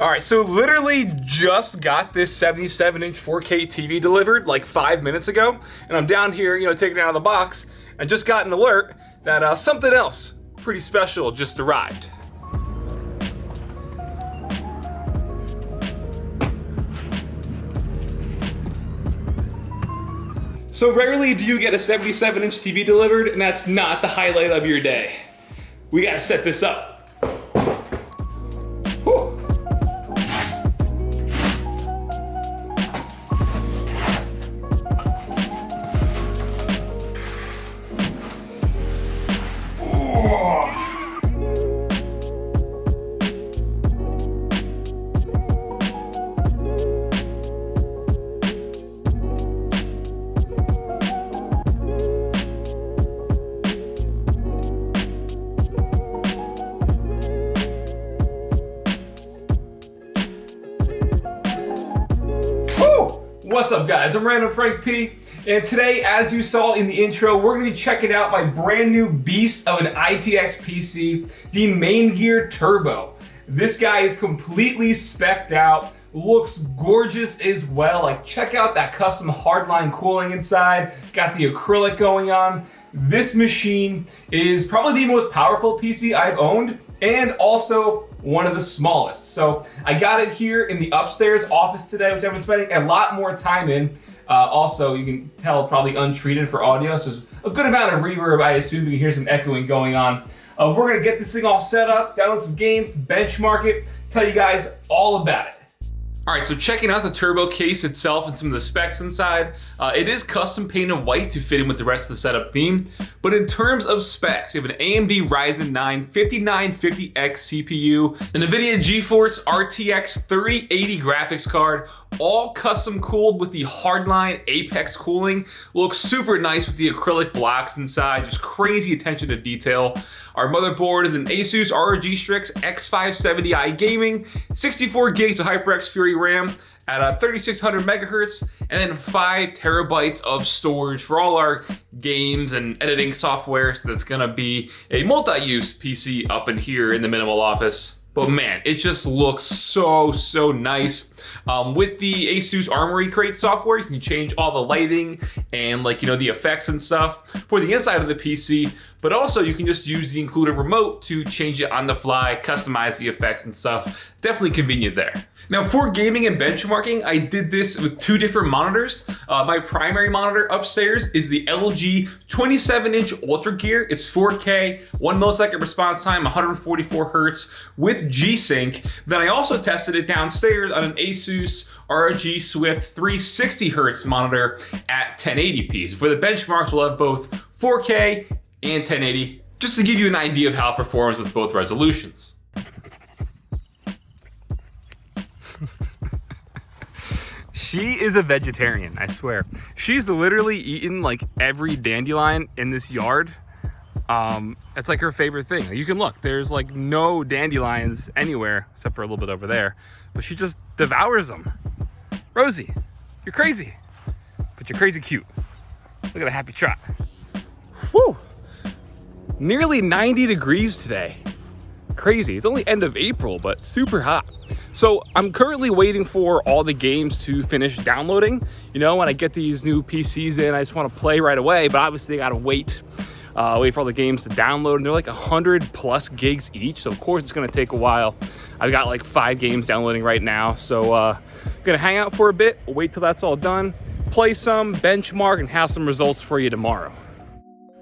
All right, so literally just got this 77-inch 4K TV delivered like 5 minutes ago, and I'm down here, taking it out of the box, and just got an alert that something else pretty special just arrived. So rarely do you get a 77-inch TV delivered, and that's not the highlight of your day. We gotta set this up. Whew. What's up, guys? I'm randomfrankp, and today, as you saw in the intro, we're going to be checking out my brand new beast of an ITX PC, the Maingear Turbo. This guy is completely spec'd out, looks gorgeous as well. Like, check out that custom hardline cooling inside, got the acrylic going on. This machine is probably the most powerful PC I've owned, and also one of the smallest. So I got it here in the upstairs office today, which I've been spending a lot more time in. Also, you can tell it's probably untreated for audio, so there's a good amount of reverb. I assume you can hear some echoing going on. We're gonna get this thing all set up, download some games, benchmark it, tell you guys all about it. All right, so checking out the turbo case itself and some of the specs inside, it is custom painted white to fit in with the rest of the setup theme. But in terms of specs, you have an AMD Ryzen 9 5950X CPU, an NVIDIA GeForce RTX 3080 graphics card, all custom cooled with the hardline Apex cooling. Looks super nice with the acrylic blocks inside, just crazy attention to detail. Our motherboard is an Asus ROG Strix X570i Gaming, 64 gigs of HyperX Fury RAM at 3600 megahertz, and then 5 terabytes of storage for all our games and editing software. So that's gonna be a multi-use PC up in here in the minimal office. But man, it just looks so nice. With the Asus Armory Crate software, you can change all the lighting and the effects and stuff for the inside of the PC, but also you can just use the included remote to change it on the fly, customize the effects and stuff. Definitely convenient there. Now for gaming and benchmarking, I did this with 2 different monitors. My primary monitor upstairs is the LG 27-inch Ultra Gear. It's 4K, 1 millisecond response time, 144 hertz with G-Sync. Then I also tested it downstairs on an Asus ROG Swift 360 hertz monitor at 1080p. So for the benchmarks, we'll have both 4K and 1080, just to give you an idea of how it performs with both resolutions. She is a vegetarian, I swear. She's literally eaten like every dandelion in this yard. It's like her favorite thing. You can look, there's like no dandelions anywhere except for a little bit over there, but she just devours them. Rosie, you're crazy, but you're crazy cute. Look at a happy trot. Woo! Nearly 90 degrees today. Crazy. It's only end of April, but super hot. So I'm currently waiting for all the games to finish downloading. When I get these new PCs in, I just want to play right away, but obviously I gotta wait for all the games to download, and they're like 100+ gigs each, so of course it's gonna take a while. I've got like 5 games downloading right now, so I'm gonna hang out for a bit, wait till that's all done, play some, benchmark, and have some results for you tomorrow.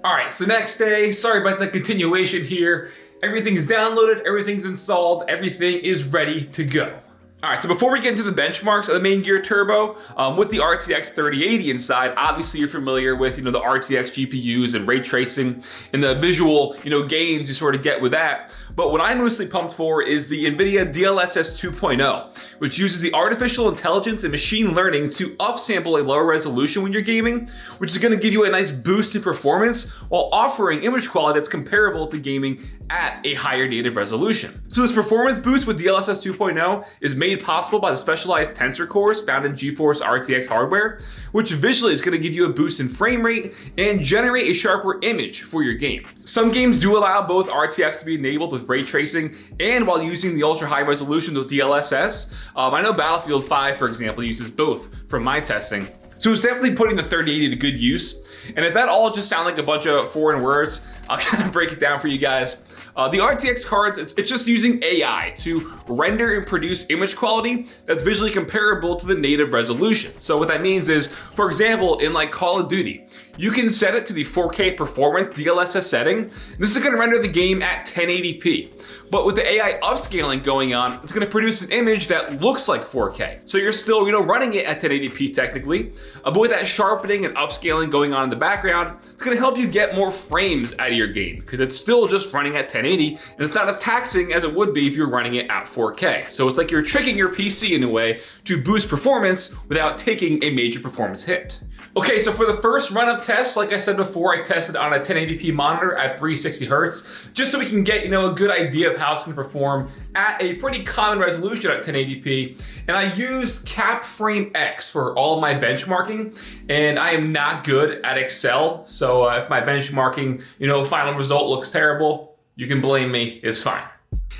All right, so next day, sorry about the continuation here. Everything's downloaded, everything's installed, everything is ready to go. All right, so before we get into the benchmarks of the Maingear Turbo, with the RTX 3080 inside, obviously you're familiar with, the RTX GPUs and ray tracing and the visual, gains you sort of get with that. But what I'm mostly pumped for is the NVIDIA DLSS 2.0, which uses the artificial intelligence and machine learning to upsample a lower resolution when you're gaming, which is gonna give you a nice boost in performance while offering image quality that's comparable to gaming at a higher native resolution. So this performance boost with DLSS 2.0 is made made possible by the specialized tensor cores found in GeForce RTX hardware, which visually is going to give you a boost in frame rate and generate a sharper image for your game. Some games do allow both RTX to be enabled with ray tracing and while using the ultra high resolution with DLSS. I know Battlefield 5, for example, uses both from my testing. So it's definitely putting the 3080 to good use. And if that all just sound like a bunch of foreign words, I'll kind of break it down for you guys. The RTX cards, it's just using AI to render and produce image quality that's visually comparable to the native resolution. So what that means is, for example, in like Call of Duty, you can set it to the 4K performance DLSS setting. This is going to render the game at 1080p. But with the AI upscaling going on, it's going to produce an image that looks like 4K. So you're still, running it at 1080p technically, but with that sharpening and upscaling going on in the background, it's going to help you get more frames out of your game because it's still just running at 1080 and it's not as taxing as it would be if you're running it at 4K. So it's like you're tricking your PC in a way to boost performance without taking a major performance hit. Okay, so for the first run-up test, like I said before, I tested on a 1080p monitor at 360 hertz, just so we can get, a good idea of how it's gonna perform at a pretty common resolution at 1080p. And I used CapFrameX for all of my benchmarking, and I am not good at Excel. So if my benchmarking, final result looks terrible, you can blame me, it's fine.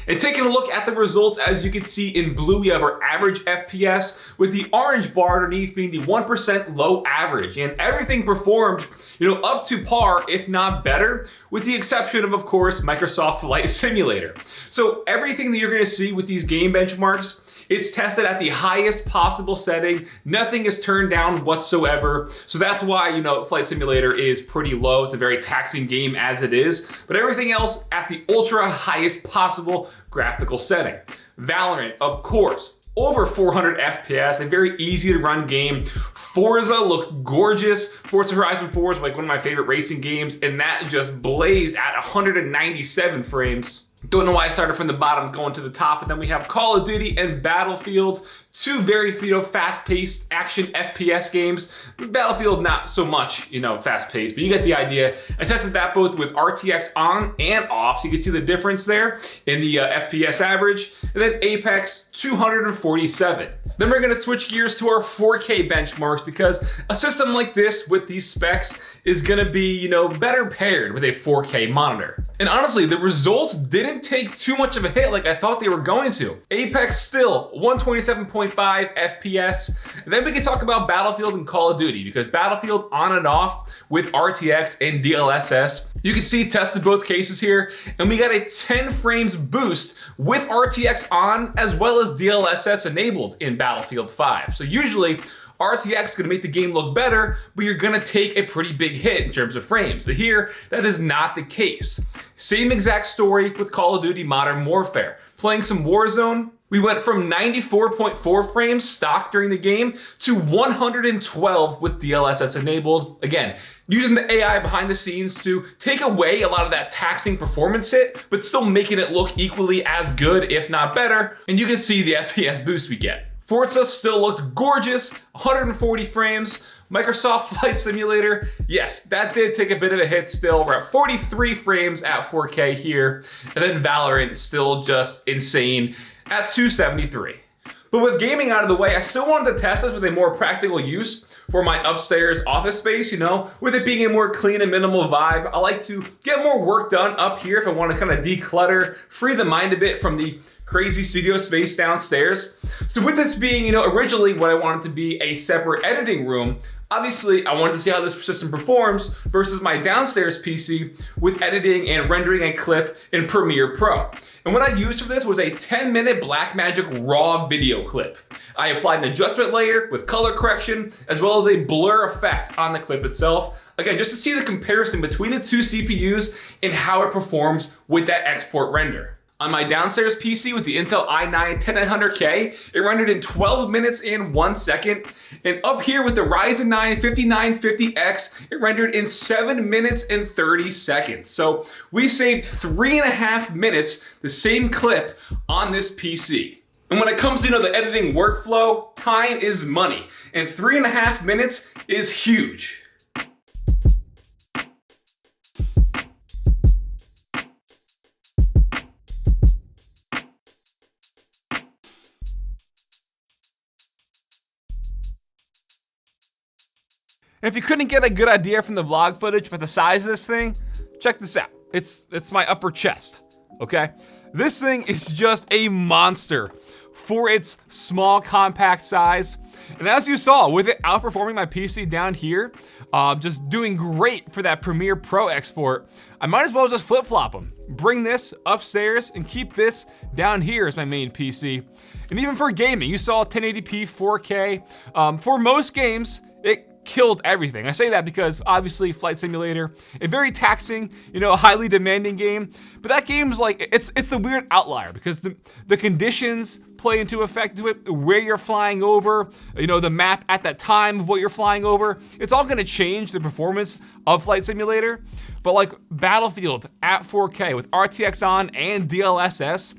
And taking a look at the results, as you can see in blue, we have our average FPS with the orange bar underneath being the 1% low average. And everything performed, up to par, if not better, with the exception of course, Microsoft Flight Simulator. So everything that you're gonna see with these game benchmarks, it's tested at the highest possible setting. Nothing is turned down whatsoever. So that's why, Flight Simulator is pretty low. It's a very taxing game as it is, but everything else at the ultra highest possible graphical setting. Valorant, of course, over 400 FPS, a very easy to run game. Forza looked gorgeous. Forza Horizon 4 is like one of my favorite racing games, and that just blazed at 197 frames. Don't know why I started from the bottom going to the top. And then we have Call of Duty and Battlefield, two very, fast-paced action FPS games. Battlefield, not so much, fast-paced, but you get the idea. I tested that both with RTX on and off, so you can see the difference there in the FPS average. And then Apex, 247. Then we're gonna switch gears to our 4K benchmarks because a system like this with these specs is gonna be, better paired with a 4K monitor. And honestly, the results didn't take too much of a hit like I thought they were going to. Apex still 127.5 FPS. And then we can talk about Battlefield and Call of Duty because Battlefield on and off with RTX and DLSS. You can see tested both cases here, and we got a 10 frames boost with RTX on as well as DLSS enabled in Battlefield 5. So usually RTX is gonna make the game look better, but you're gonna take a pretty big hit in terms of frames. But here, that is not the case. Same exact story with Call of Duty Modern Warfare. Playing some Warzone, we went from 94.4 frames stock during the game to 112 with DLSS enabled. Again, using the AI behind the scenes to take away a lot of that taxing performance hit, but still making it look equally as good, if not better. And you can see the FPS boost we get. Forza still looked gorgeous, 140 frames. Microsoft Flight Simulator, yes, that did take a bit of a hit still. We're at 43 frames at 4K here. And then Valorant still just insane at 273. But with gaming out of the way, I still wanted to test this with a more practical use for my upstairs office space, with it being a more clean and minimal vibe. I like to get more work done up here if I want to kind of declutter, free the mind a bit from the crazy studio space downstairs. So with this being, originally what I wanted to be a separate editing room, obviously I wanted to see how this system performs versus my downstairs PC with editing and rendering a clip in Premiere Pro. And what I used for this was a 10-minute Blackmagic raw video clip. I applied an adjustment layer with color correction, as well as a blur effect on the clip itself. Again, just to see the comparison between the two CPUs and how it performs with that export render. On my downstairs PC with the Intel i9-10900K, it rendered in 12 minutes and 1 second. And up here with the Ryzen 9 5950X, it rendered in 7 minutes and 30 seconds. So we saved 3.5 minutes, the same clip on this PC. And when it comes to the editing workflow, time is money. And 3.5 minutes is huge. And if you couldn't get a good idea from the vlog footage about the size of this thing, check this out. It's my upper chest, okay? This thing is just a monster for its small, compact size. And as you saw, with it outperforming my PC down here, just doing great for that Premiere Pro export, I might as well just flip-flop them. Bring this upstairs and keep this down here as my main PC. And even for gaming, you saw 1080p, 4K. For most games, it killed everything. I say that because obviously Flight Simulator, a very taxing, highly demanding game. But that game's like, it's the weird outlier because the conditions play into effect to it, where you're flying over, the map at that time of what you're flying over. It's all gonna change the performance of Flight Simulator. But like Battlefield at 4K with RTX on and DLSS,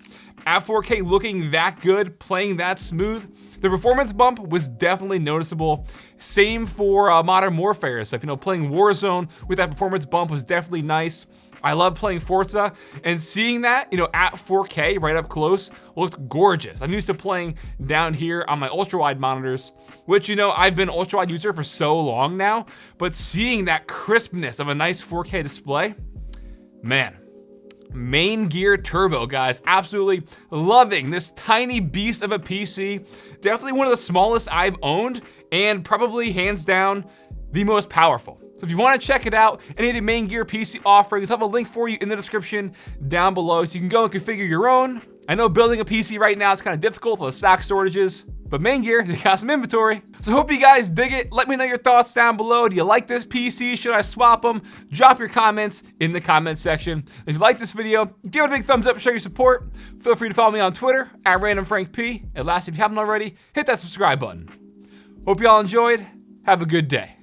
at 4K looking that good, playing that smooth, the performance bump was definitely noticeable. Same for Modern Warfare stuff. Playing Warzone with that performance bump was definitely nice. I love playing Forza, and seeing that, at 4K right up close looked gorgeous. I'm used to playing down here on my ultra-wide monitors, which, I've been an ultra-wide user for so long now, but seeing that crispness of a nice 4K display, man. Maingear Turbo, guys. Absolutely loving this tiny beast of a PC. Definitely one of the smallest I've owned, and probably hands down the most powerful. So if you want to check it out, any of the Maingear PC offerings, I'll have a link for you in the description down below so you can go and configure your own. I know building a PC right now is kind of difficult with the stock shortages, but Maingear, they got some inventory. So hope you guys dig it. Let me know your thoughts down below. Do you like this PC? Should I swap them? Drop your comments in the comments section. If you like this video, give it a big thumbs up, show your support. Feel free to follow me on Twitter at randomfrankp. And last, if you haven't already, hit that subscribe button. Hope you all enjoyed. Have a good day.